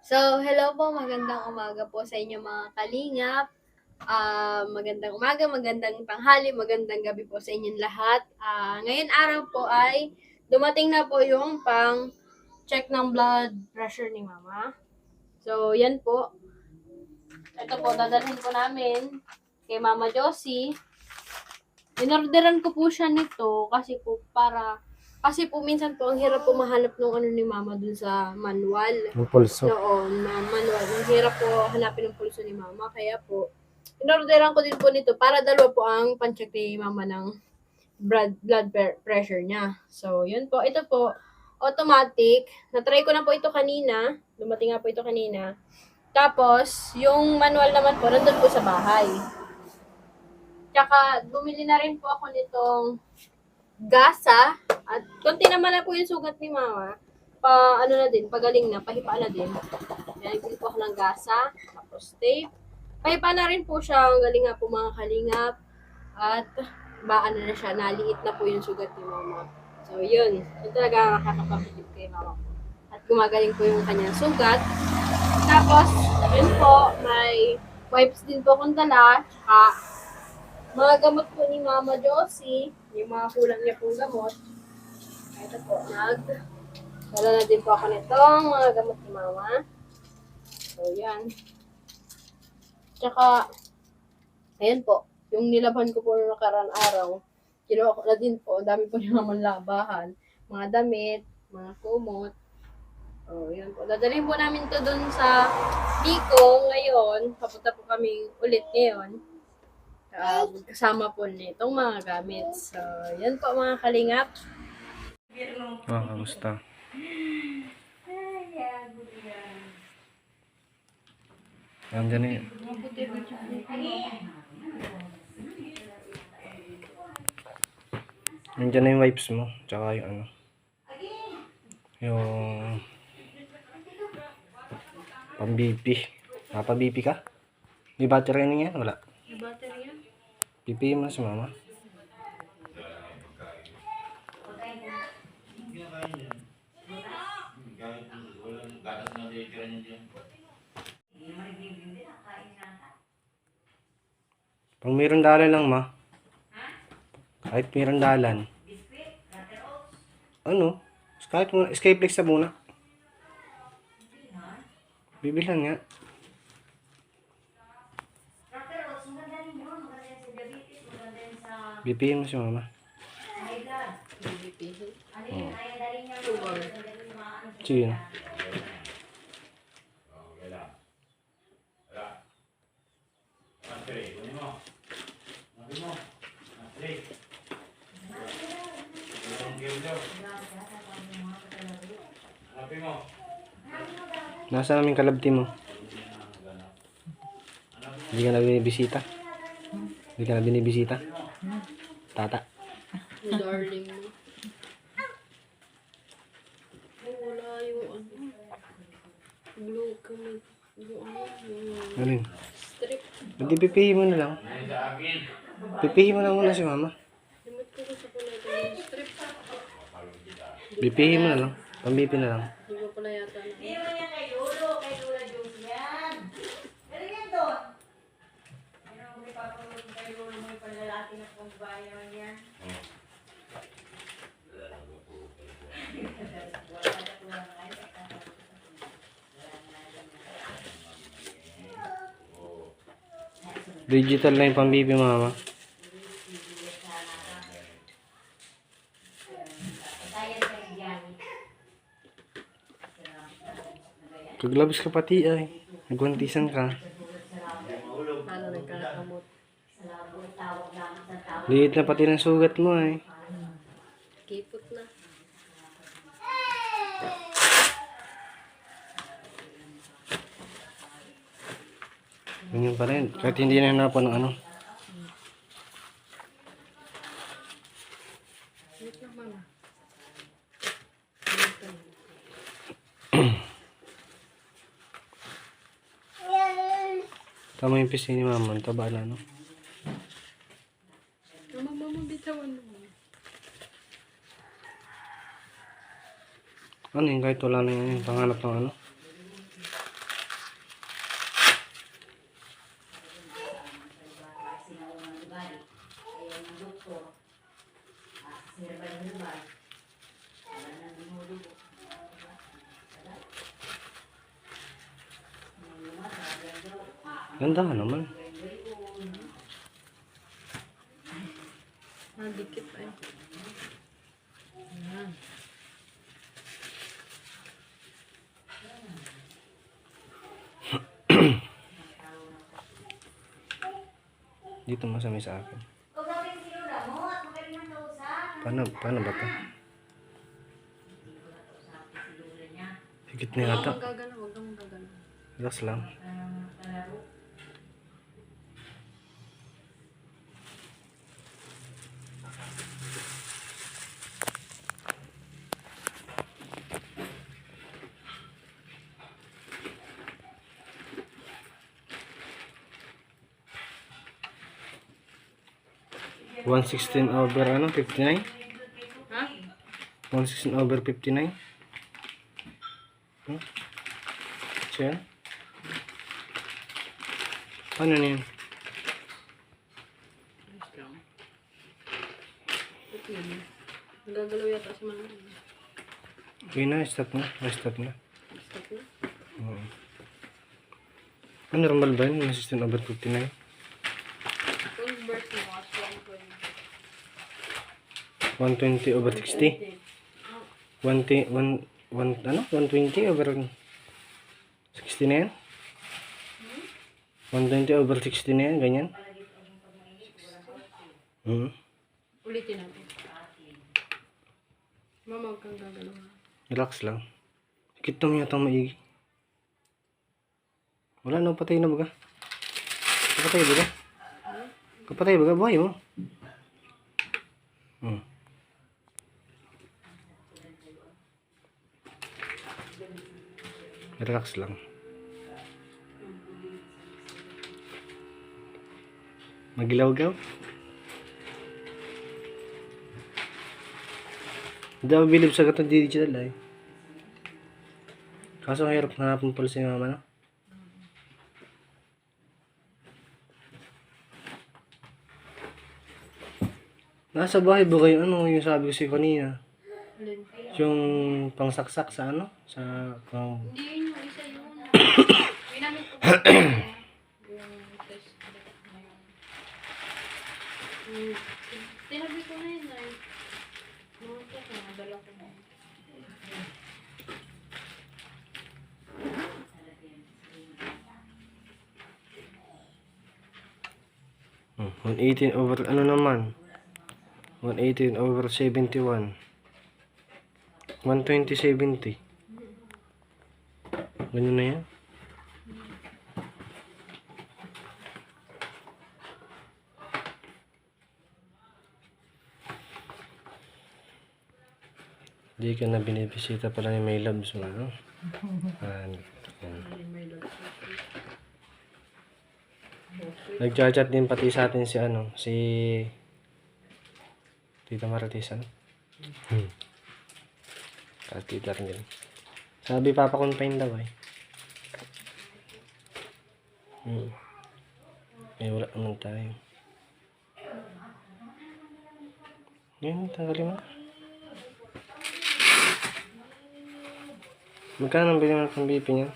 So, hello po, magandang umaga po sa inyo mga kalingap. Magandang umaga, magandang tanghali, magandang gabi po sa inyong lahat. Ngayon araw po ay dumating na po yung pang-check ng blood pressure ni Mama. So, yan po. Ito po, dadalhin po namin kay Mama Josie. Inorderan ko po siya nito kasi po minsan po ang hirap po mahanap ng ano ni Mama dun sa manual. Yung pulso. Noon, na manual. Ang hirap po hanapin ang pulso ni Mama. Kaya po, inorderan ko din po nito para dalawa po ang pan-check ni Mama ng blood pressure niya. So, yun po. Ito po, automatic. Na-try ko na po ito kanina. Dumating nga po ito kanina. Tapos, yung manual naman po, nandun po sa bahay. Tsaka, bumili na rin po ako nitong gasa. At konti naman na po yung sugat ni Mama. Pagaling na, pahipa na din. Kaya nagpili po ako ng gasa, tapos tape. Pahipa na rin po siya, ang galing nga po mga kalingap. At na siya, naliit na po yung sugat ni Mama. So yun, yun talaga nakakapabilib kay Mama po. At gumagaling po yung kanyang sugat. Tapos, yun po, may wipes din po akong dala, tsaka mga gamot po ni Mama Josie, yung mga kulang niya pong gamot. Ito po, dala na din po ako nitong mga gamot ni Mama. So, yan. Tsaka, ayan po, yung nilabhan ko po noong nakaraan araw, kinuha ko na din po, dami po yung naman labahan. Mga damit, mga kumot. So, yun po. Dadalhin po namin to dun sa Bicol ngayon. Papunta po kami ulit ngayon. Kasama po nitong mga gamit. So, yan po mga kalingap. Kamusta? Nandiyan na yun. Nandiyan na yung wipes mo. Tsaka yung ano. Yung pang-BP. Napa-BP ka? May battery na yan? Wala. May battery yan? BP mo na si Mama. Pag mayroong dalan lang, Ma. Kahit mayroong dalan. Ano? Kahit muna, Skyflex na muna. Bibilhan nga. BP mo si Mama. Oh. Sige na. Nasa namin kalabti mo? Hindi ka na binibisita? Hindi ka na binibisita? Tata? Darling mo. Ay, wala yung ano. Blue kamay. Yung ano. Ano yun? Strip. Hindi pipihin mo na lang. Pipihin mo na muna si Mama. Limot ko sa pala ito yung strip. Pipihin mo na lang. Pambipi na lang. Hindi ko pala yata na. Hindi mo yan kay Lolo, kay Lola Jules yan. Pero yan doon. Ano mo ipapagod kay Lolo mo yung panlalaki na kung bahay naman yan. Digital na yung pambipi, Mama. Kaglabis ka pati ay. Nagwantisan ka. Paano nagkakamot? Liit na pati ng sugat mo ay. Kipot na. Ganyan pa rin. Kahit hindi na hanapan ng ano. Wait lang, Mama. Tama yung pisngi ni Mama. Ang taba na, no? Mama, bitawan mo. Ano yun? Kahit wala na yung panganap ng ano. Ganda ka naman. Dikit pa eh. Ayan. Dito masami sa akin. Ikaw daw yung sinula mo at magaling ang kausap. Paano ba to? Higit na Huwag yata. kang gagalaw, huwag kang gagalaw. Relax lang. Kalaro. 116 over ano? 59? Ha? 116 over 59? Hmm? So yan? Ano na yun? Ayos lang. Okay. Nagagalaw yata si Mama. Okay na, stop na. Stop na. Stop na. Oo. Normal ba yun? 116 over 59? Kung birth mo, strong ko yun. 120 over 60? 120 over 60 na yan? 120 over 60 na yan, ganyan? Ulitin natin. Mama, huwag kang gagalaw. Relax lang. Higit mo yata maigi. Wala na, patay na baga. Kapatay baga. Kapatay baga, buhay mo. Relax lang. Magilaw-gaw. Hindi ako bilib sa gatong digital ay. Kaso hirap hanapin pala si mama, no? Nasa bahay ba kayo? Ano yung sabi ko si kanina? Alin? Yung pangsaksak sa ano? Sa pang... Hindi yun yung isa yun. Ginamit ko yung test na yun. Tinabi ko na yun ay. Mga test na, nadala ko na yun. 118 over ano naman? 118 over 71. 120/70. Ganyan na yan. Hindi ka na binibisita pala ni May Loves mo, no? Yan. Nagchat-chat din pati sa atin si ano, si Tita Marites, ano? Tita rin din. Sabi papakonfine daw eh. Eh wala naman tayo. Yan, tanggalin mo. Magkano ang bili mo ng BP niya?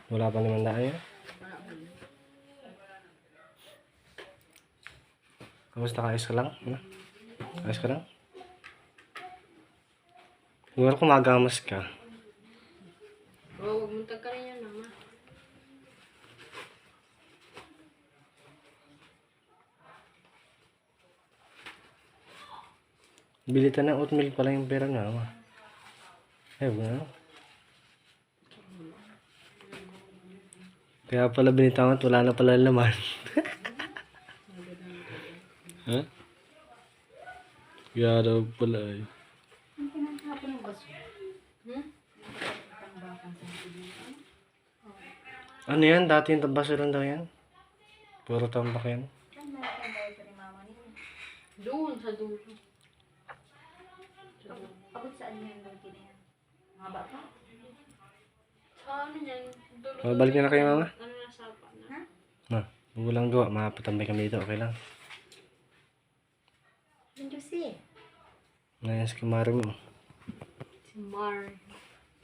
Wala pa naman daan yan. Kamusta ka? Ayos ka lang? Ano? Ayos ka lang? Siguro kung magamas ka. Oo, huwag mong tagkarin yan, Mama. Bilitan ng oatmeal pala yung pera nga. Eh, wala. Kaya pala binitawan at wala na pala laman. Ha? Kaya daw pala eh. Ano yan? Dati yung tabasuran daw yan? Puro tambak yan. Doon, sa dulo. Abot saan yan daw na yan? Mga bata? Sa ano yan? Dulo. Balik na kayo, Mama? Ano na sapa na? Ma, walang gawa. Mapatambay kami dito. Okay lang. Yung Josie. Ngayon si kumari mo. Si Mar.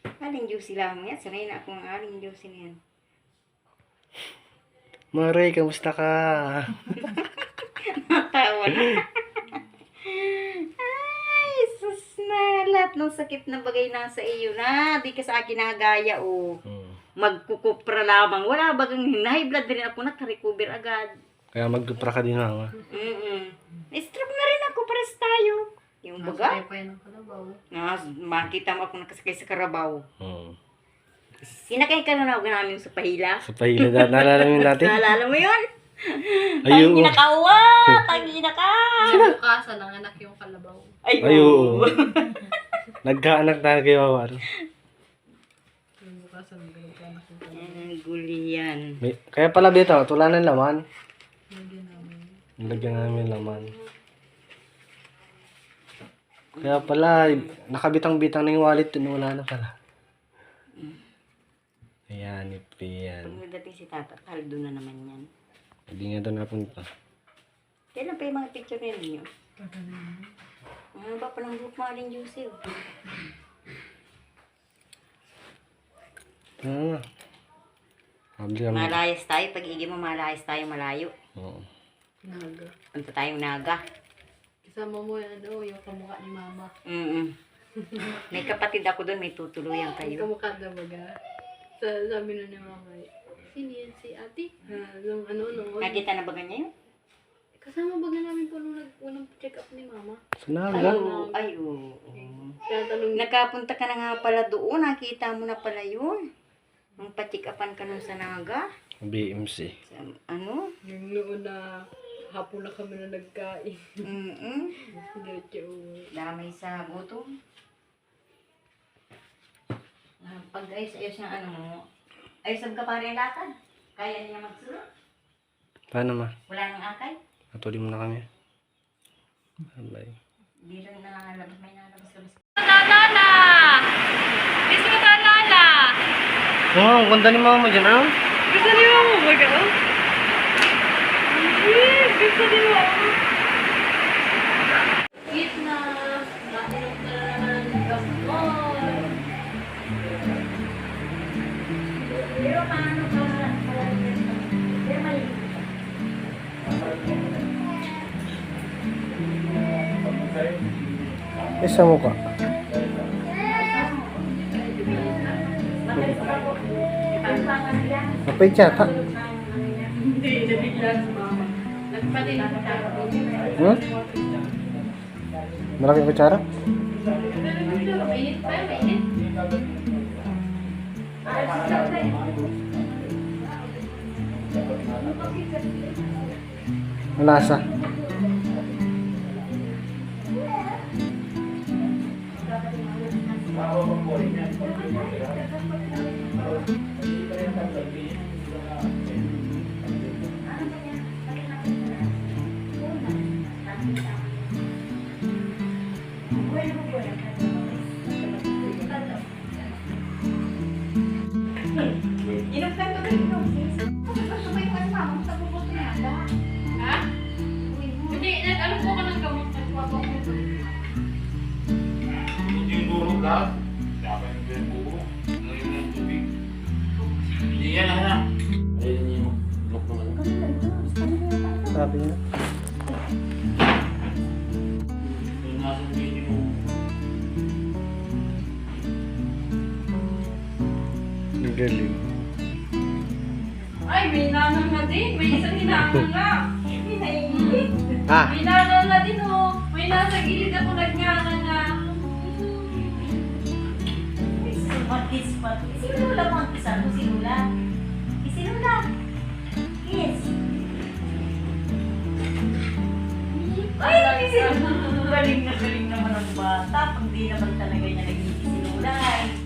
Aling juicy lang yan. Sanay na akong aling juicy na yan. Maray, kamusta ka? Tawa na. Ay, sus na. Lahat ng sakit na bagay nasa iyo na. Di ka sa akin nagaya, oh. Magkukupra lamang. Wala bagang high blood rin ako. Nakarecover agad. Kaya magdupra ka din, mama. Stroke na rin ako. Pares tayo. Yung baga. Pa yan ang kalabaw. Makita mo ako nakasakay sa karabaw. Sinakay Sinakay ka na namin sa pahila. Sa pahila, naalala mo yun natin? Naalala mo yun? Ayun. Tangina ka, wa! Tangina ka! Bukasan ang anak yung kalabaw. Ay, Ayun. Nagkaanak na kayo, Mawar. Bukasan ang anak yung kalabaw. Guli yan. Kaya pala dito, tulanan laman. Lagyan namin. Nilagyan namin laman. Kaya pala, nakabitang-bitang na yung wallet, wala na pala. Ayan, yan. Pag nagdating si Tata, kaldo na naman yan. Hindi nga doon napunta. Kailan pa yung mga picture ninyo? Ano ba palang group mga aling juicy? Habli kami. Malayas tayo. Pag igi mo, malayas tayo malayo. Oo. Naga. Punta tayong naga. Kasama mo yan, yung kamukha ni mama. May kapatid ako doon, may tutuluyan Yung kayo. kamukha na baga. Sabi na ni mama, sino yan si ate? Nung Nakita na ba ganyan yun? kasama baga namin po nung unang check up ni mama. Sa Naga. Ay, oo. Kaya tanong Nagkapunta ka na nga pala doon. Nakita mo na pala yun. Nung pa-check upan ka nun sa naga. BMC. Sa, ano? yung noon na hapon na kami na nagkain. Diretso uwi. Damay sa gutom. Pag ayos-ayos ng ano mo, ayos ka pa rin lakad. Kaya niya magsulot. Paano ma? Wala nang akay. Atuli mo na kami. Bye. Hindi rin nalalabas. May nalabas-labas. Lala! Gusto mo Lala? Oo, ang ganda ni mama dyan, ah. Gusto ni mama baga? Gusto ni mama. Eat na. Natinog na naman ang gamot. Pero paano ka pero mali. Isa mo ka. Kapay tiyata. Hindi, nabigla si mama. Nagpati na Hmm? Malaking kutsara? Mainit pa, mainit. Ang lasa. Inom ka to rin inom. Sabay ko sa mama, sa bubuto na ba? Ha? Hindi, nag-ano po ka ng gamot. Nagwapa ko. Hindi yung durog lahat. Dapat yung buo. Ngayon yung tubig. Hindi yan na. Ayun yung lock naman. Sabi niya. Yung nasa video. Ang galing. Ay, may nanang na din. May isang hinangang na. Ah! May nanang na din, oh. May nasa gilid ako nagngangan na. Sinula mo ang isa mo, sinula. Sinula. Yes. Ay, galing naman ang bata. Pag di naman talaga niya naging sinula eh.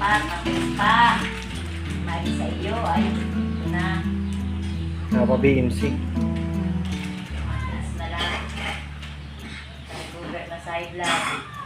Tapos pa. Mali sa iyo. Ay, ito na. Napa-BMC. Mas na lang. Sugar na side lang.